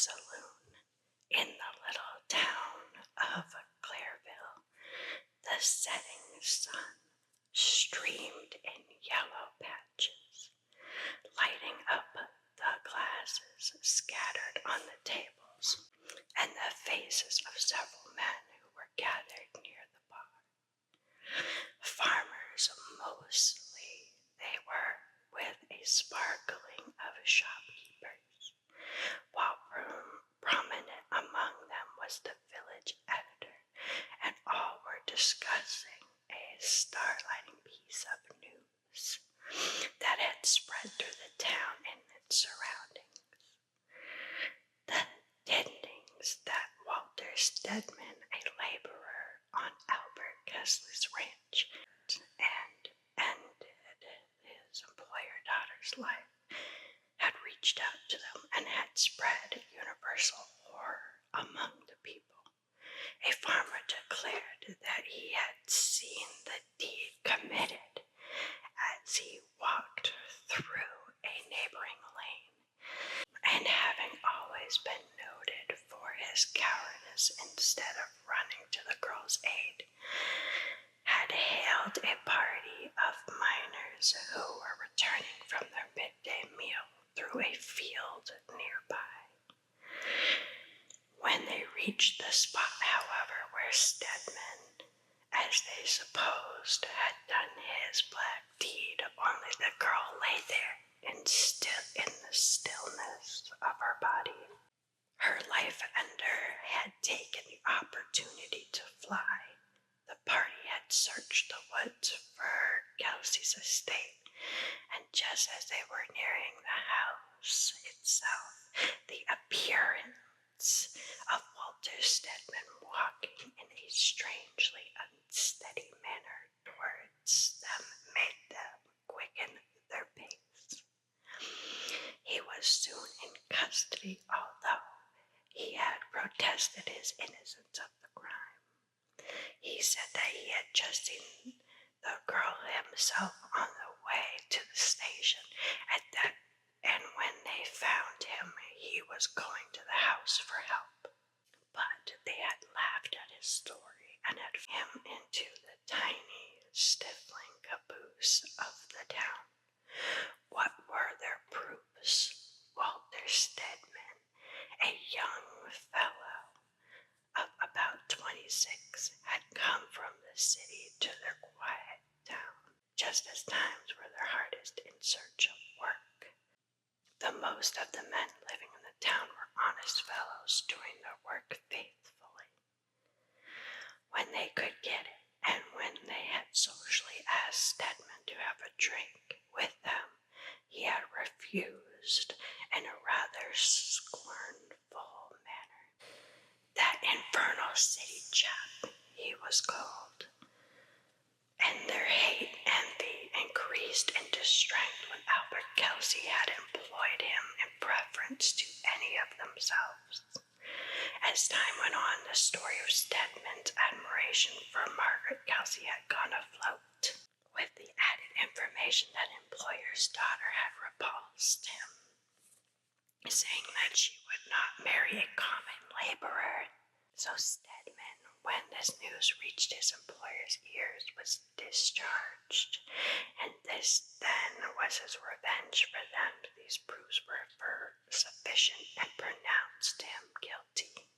saloon in the little town of Clareville. The setting sun streamed in yellow patches, lighting up the glasses scattered on the tables and the faces of several men who were gathered near the bar. Farmers mostly, they were, with a sparkling of shopkeepers, while prominent among them was the village editor, and all were discussing a startling piece of news that had spread through the town and its surroundings. The tidings that Walter Stedman, a laborer on Albert Kessler's ranch, and ended his employer daughter's life, had reached out to them and had spread universal horror among the people. A farmer declared that he had seen the deed committed as he walked through a neighboring lane, and having always been noted for his cowardice instead of running to the girl's aid, had hailed a party of miners who were returning from their midday meal through a field nearby. When they reached the spot, however, where Stedman, as they supposed, had done his black deed, only the girl lay there in the stillness of her body. Her life ender had taken the opportunity to fly. The party had searched the woods for Kelsey's estate, and just as they were nearing the house itself, the appearance of Walter Stedman walking in a strangely unsteady manner towards them made them quicken their pace. He was soon in custody, although he had protested his innocence of the crime. He said that he had just seen the girl himself on the way to the station, and when they found him, he was going to the house for help. But they had laughed at his story and had him into the tiny, stifling caboose of the town. What were their proofs? Walter Stedman, a young fellow of about 26, had come from the city to their quiet town, just as times were their hardest in search of work. The most of the men living in the town were honest fellows doing their work faithfully when they could get it, and when they had socially asked Stedman to have a drink with them, he had refused in a rather scornful manner. That infernal city chap, he was called, and their hate envy increased into strength when Albert Kelsey had employed him in preference to any of themselves. As time went on, the story of Stedman's admiration for Margaret Kelsey had gone afloat, with the added information that employer's daughter had repulsed him, saying that she would not marry a common laborer. So Stedman, when this news reached his employer's ears, was discharged, and this then was his revenge for them. These proofs were sufficient and pronounced him guilty.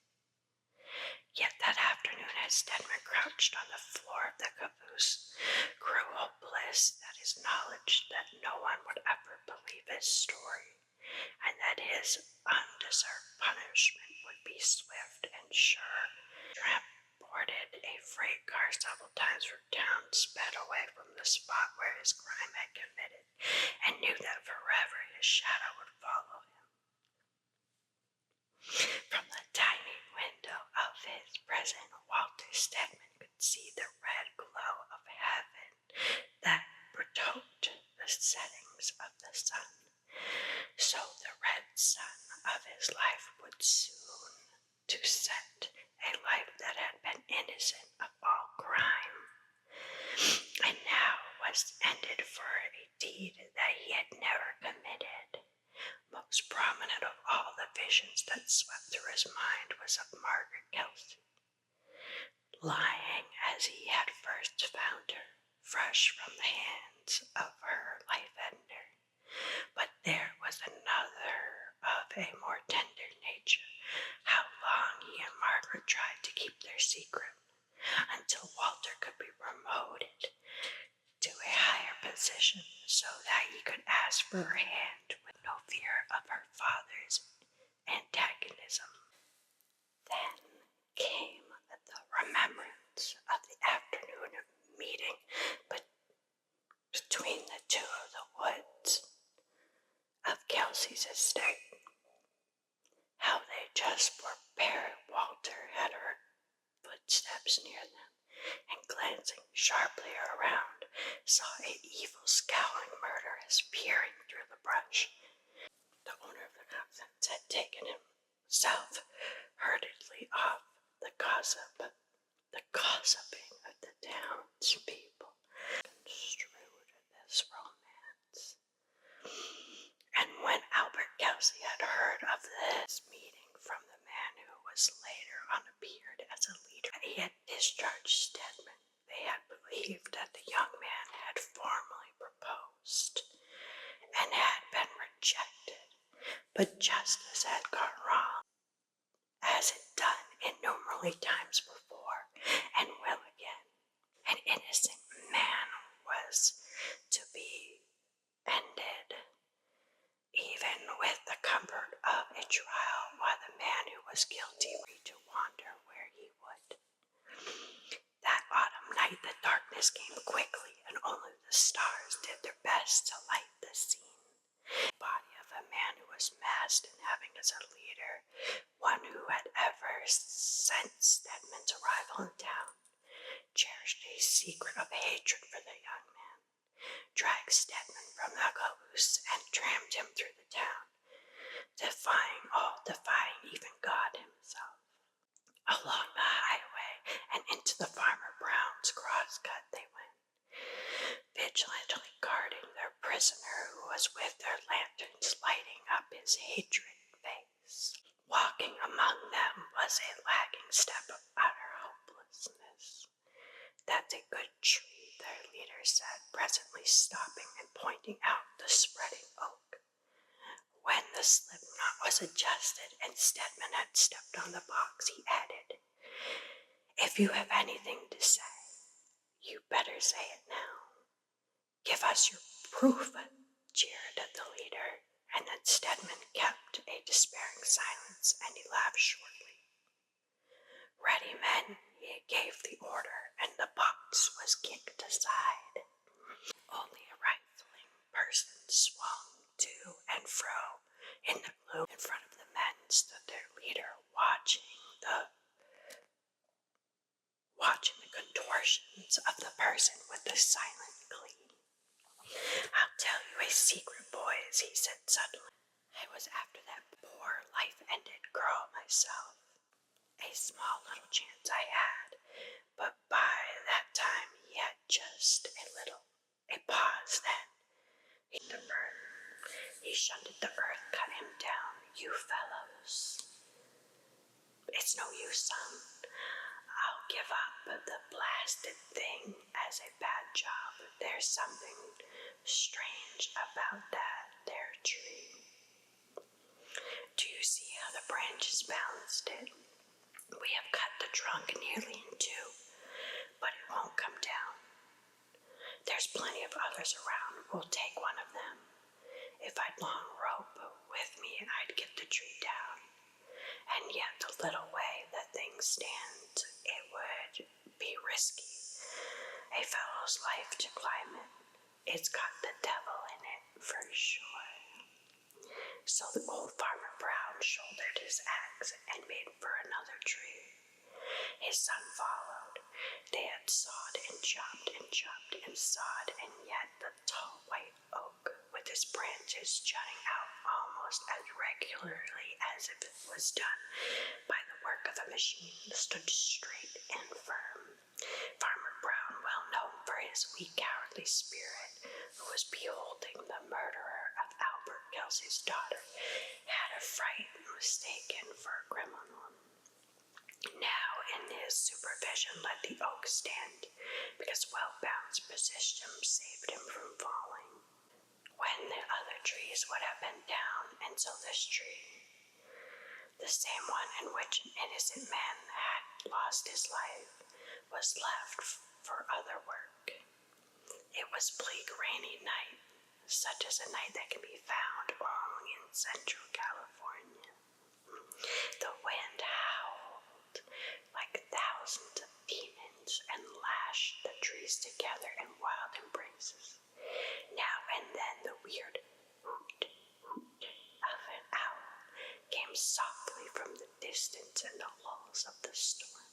Yet that afternoon, as Stedman crouched on the floor of the caboose, grew hopeless at his knowledge that no one would ever believe his story, and that his undeserved punishment would be swift and sure. Tramp boarded a freight car several times from town, sped away from the spot where his crime had committed, and knew that forever his shadow would follow him. From the tiny window of his prison, Walter Stedman could see the red glow of heaven that betokened the settings of the sun. So the red sun of his life would soon to set, a life that had been innocent of all crime, and now was ended for a deed that he had never committed. Most prominent of all the visions that swept through his mind was of Margaret Kelsey, lying as he had first found her, fresh from the hands of her life-ender. But there was another of a more tender nature. How long he and Margaret tried to keep their secret, until Walter could be promoted to a higher position so that he could ask for her hand with no fear of her father's antagonism. Then came the remembrance of the afternoon meeting between the two of the woods of Kelsey's estate. How they just prepared. Walter had heard footsteps near them, and glancing sharply around, saw a evil, scowling murderess peering through the brush. The owner of the cousins had taken himself hurriedly off. The gossiping of the townspeople construed this romance. And when Albert Kelsey had heard of this meeting from the man who was later on appeared as a leader, he had discharged Stedman. They had believed that the young man had formally proposed and had been rejected, but justice had gone wrong, as it done innumerable times before, and will again. An innocent man was to be ended, even with the comfort of a trial, while the man who was guilty was free to wander where he would. That autumn night the darkness came quickly, and only the stars did their best to light the scene. The body of a man who was masked and having as a leader one who had ever since Stedman's arrival in town cherished a secret of hatred for the young man, dragged Stedman from the caboose and trammed him through the town, defying even God himself. Along the highway and into the Farmer Brown's crosscut they went, vigilantly guarding their prisoner who was with their lanterns lighting up his hatred face. Walking among them was a lagging step of utter hopelessness. That's a good tree, their leader said, presently stopping and pointing out the spreading oak. When the slip knot was adjusted and Stedman had stepped on the box, he added, "If you have anything to say, you better say it now. Give us your proof," jeered at the leader, and then Stedman kept a despairing silence, and he laughed shortly. "Ready, men," he gave the order, and the box was kicked aside. Only a rifling person swung to and fro in the gloom. In front of the men stood their leader, watching the contortions of the person with the silent glee. "I'll tell you a secret, boys," he said suddenly. "I was after that poor life-ended girl myself. A small little chance I had, but by that time he had just a pause then. He shunted the earth, cut him down. You fellows, it's no use, son. I'll give up the blasted thing as a bad job. There's something strange about that there tree. Do you see how the branches balanced it? We have cut the trunk nearly in two, but it won't come down. There's plenty of others around. We'll take one of them. If I'd long rope with me, I'd get the tree down. And yet the little way that things stand, it would be risky. A fellow's life to climb it. It's got the devil in it, for sure." So the old Farmer Brown shouldered his axe and made for another tree. His son followed. They had sawed and chopped and sawed, and yet the tall white oak, with its branches jutting out almost as regularly as if it was done by the work of a machine, stood straight and firm. Farmer Brown, well known for his weak, cowardly spirit, who was beholding the murderer of Albert Kelsey's daughter, fright mistaken for a criminal. Now, in his supervision, let the oak stand, because Wellbound's position saved him from falling, when the other trees would have been down, and so this tree, the same one in which an innocent man had lost his life, was left for other work. It was bleak, rainy night, such as a night that can be found only in Central California. The wind howled like thousands of demons and lashed the trees together in wild embraces. Now and then the weird hoot, hoot of an owl came softly from the distance in the lulls of the storm,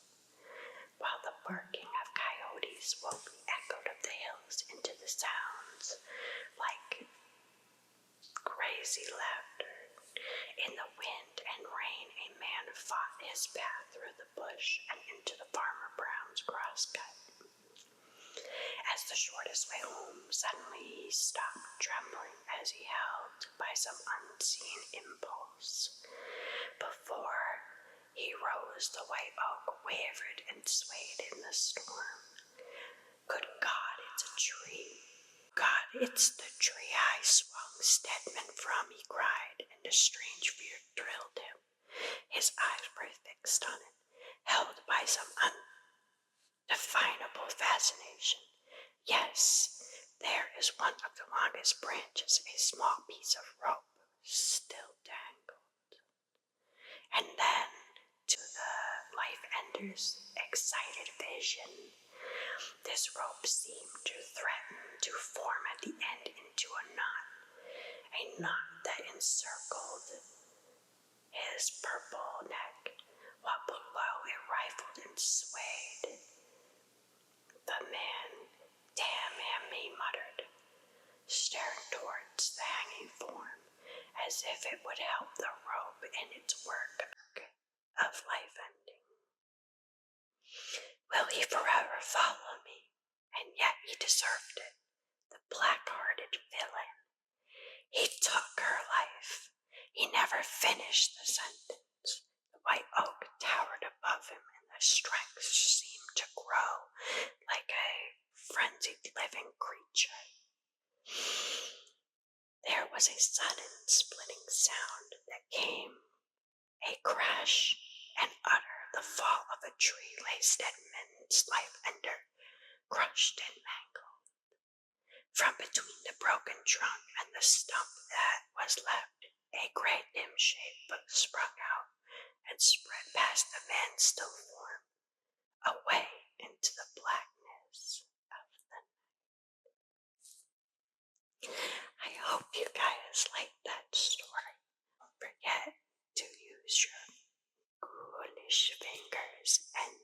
while the barking of coyotes woke the echo of the hills into the sounds like crazy laughter. In the wind and rain, a man fought his path through the bush and into the Farmer Brown's crosscut. As the shortest way home, suddenly he stopped, trembling as he held by some unseen impulse. Before he rose, the white oak wavered and swayed in the storm. Good God, it's a tree. God, it's the tree I swung Stedman from, he cried, and a strange fear thrilled him. His eyes were fixed on it, held by some undefinable fascination. Yes, there is one of the longest branches, a small piece of rope, still dangled. And then, to the life-ender's excited vision, this rope seemed to threaten to form at the end into a knot that encircled his purple neck, while below it rippled and swayed. The man, damn him, he muttered, staring towards the hanging form, as if it would help the rope in its work of life-ending. Will he forever follow me? And yet he deserved it, the black-hearted villain. He took her life. He never finished the sentence. The white oak towered above him, and the strength seemed to grow like a frenzied living creature. There was a sudden splitting sound that came, a crash, and utter the fall of a tree lay Stedman's life-ender, crushed and mangled. From between the broken trunk and the stump that was left, a great dim shape sprung out and spread past the man's still form, away into the blackness of the night. I hope you guys liked that story. Don't forget to use your ghoulish fingers and